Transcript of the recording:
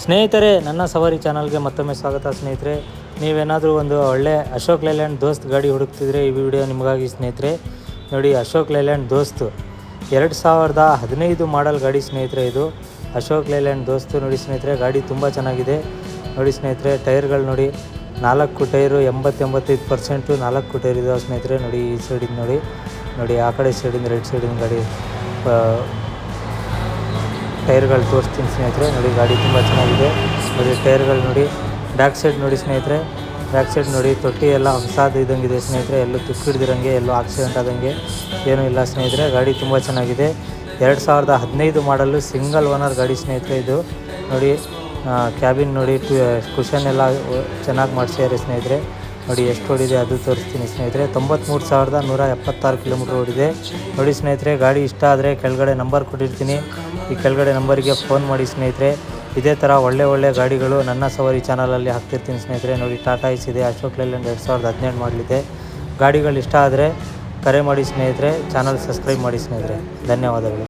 ಸ್ನೇಹಿತರೆ, ನನ್ನ ಸವಾರಿ ಚಾನಲ್ಗೆ ಮತ್ತೊಮ್ಮೆ ಸ್ವಾಗತ. ಸ್ನೇಹಿತರೆ, ನೀವೇನಾದರೂ ಒಂದು ಒಳ್ಳೆ ಅಶೋಕ್ ಲೇಲ್ಯಾಂಡ್ ದೋಸ್ತ್ ಗಾಡಿ ಹುಡುಕ್ತಿದ್ರೆ ಈ ವಿಡಿಯೋ ನಿಮಗಾಗಿ. ಸ್ನೇಹಿತರೆ ನೋಡಿ, ಅಶೋಕ್ ಲೇಲ್ಯಾಂಡ್ ದೋಸ್ತ್ 2015 ಮಾಡೆಲ್ ಗಾಡಿ ಸ್ನೇಹಿತರೆ. ಇದು ಅಶೋಕ್ ಲೇಲ್ಯಾಂಡ್ ದೋಸ್ತು ನೋಡಿ ಸ್ನೇಹಿತರೆ. ಗಾಡಿ ತುಂಬ ಚೆನ್ನಾಗಿದೆ ನೋಡಿ ಸ್ನೇಹಿತರೆ. ಟೈರ್ಗಳು ನೋಡಿ, 4 ಟೈರು 80-85% 4 ಟೈರ್ ಇದಾವೆ ಸ್ನೇಹಿತರೆ. ನೋಡಿ ಈ ಸೈಡಿಂದ ನೋಡಿ ಆ ಕಡೆ ಸೈಡಿಂದ ರೈಟ್ ಸೈಡಿಂದ ಗಾಡಿ ಟೈರ್ಗಳು ತೋರಿಸ್ತೀನಿ ಸ್ನೇಹಿತರೆ. ನೋಡಿ ಗಾಡಿ ತುಂಬ ಚೆನ್ನಾಗಿದೆ ನೋಡಿ. ಟೈರ್ಗಳು ನೋಡಿ, ಬ್ಯಾಕ್ ಸೈಡ್ ನೋಡಿ ಸ್ನೇಹಿತರೆ. ಬ್ಯಾಕ್ ಸೈಡ್ ನೋಡಿ, ತೊಟ್ಟಿ ಎಲ್ಲ ಹೊಸದು ಇದ್ದಂಗಿದೆ ಸ್ನೇಹಿತರೆ. ಎಲ್ಲೂ ತುಕ್ಕಿಡ್ದಿರಂಗೆ, ಎಲ್ಲೂ ಆಕ್ಸಿಡೆಂಟ್ ಆದಂಗೆ ಏನೂ ಇಲ್ಲ ಸ್ನೇಹಿತರೆ. ಗಾಡಿ ತುಂಬ ಚೆನ್ನಾಗಿದೆ. 2015 ಮಾಡಲು ಸಿಂಗಲ್ ಓನರ್ ಗಾಡಿ ಸ್ನೇಹಿತರೆ. ಇದು ನೋಡಿ, ಕ್ಯಾಬಿನ್ ನೋಡಿ, ಕುಷನ್ ಎಲ್ಲ ಚೆನ್ನಾಗಿ ಮಾಡಿಸ್ಯಾರೆ ಸ್ನೇಹಿತರೆ. ನೋಡಿ ಎಷ್ಟು ಓಡಿದೆ ಅದು ತೋರಿಸ್ತೀನಿ ಸ್ನೇಹಿತರೆ. 93,176 ಕಿಲೋಮೀಟ್ರ್ ಓಡಿದೆ ನೋಡಿ ಸ್ನೇಹಿತರೆ. ಗಾಡಿ ಇಷ್ಟ ಆದರೆ ಕೆಳಗಡೆ ನಂಬರ್ ಕೊಟ್ಟಿರ್ತೀನಿ, ಈ ಕೆಳಗಡೆ ನಂಬರಿಗೆ ಫೋನ್ ಮಾಡಿ ಸ್ನೇಹಿತರೆ. ಇದೇ ಥರ ಒಳ್ಳೆ ಗಾಡಿಗಳು ನನ್ನ ಸವಾರಿ ಚಾನಲಲ್ಲಿ ಹಾಕ್ತಿರ್ತೀನಿ ಸ್ನೇಹಿತರೆ. ನೋಡಿ, ಟಾಟಾ ಏಸ್ ಇದೆ, ಅಶೋಕ್ ಲೇಲ್ಯಾಂಡ್ 2017 ಮಾಡಲಿದೆ. ಗಾಡಿಗಳು ಇಷ್ಟ ಆದರೆ ಕರೆ ಮಾಡಿ ಸ್ನೇಹಿತರೆ. ಚಾನಲ್ ಸಬ್ಸ್ಕ್ರೈಬ್ ಮಾಡಿ ಸ್ನೇಹಿತರೆ. ಧನ್ಯವಾದಗಳು.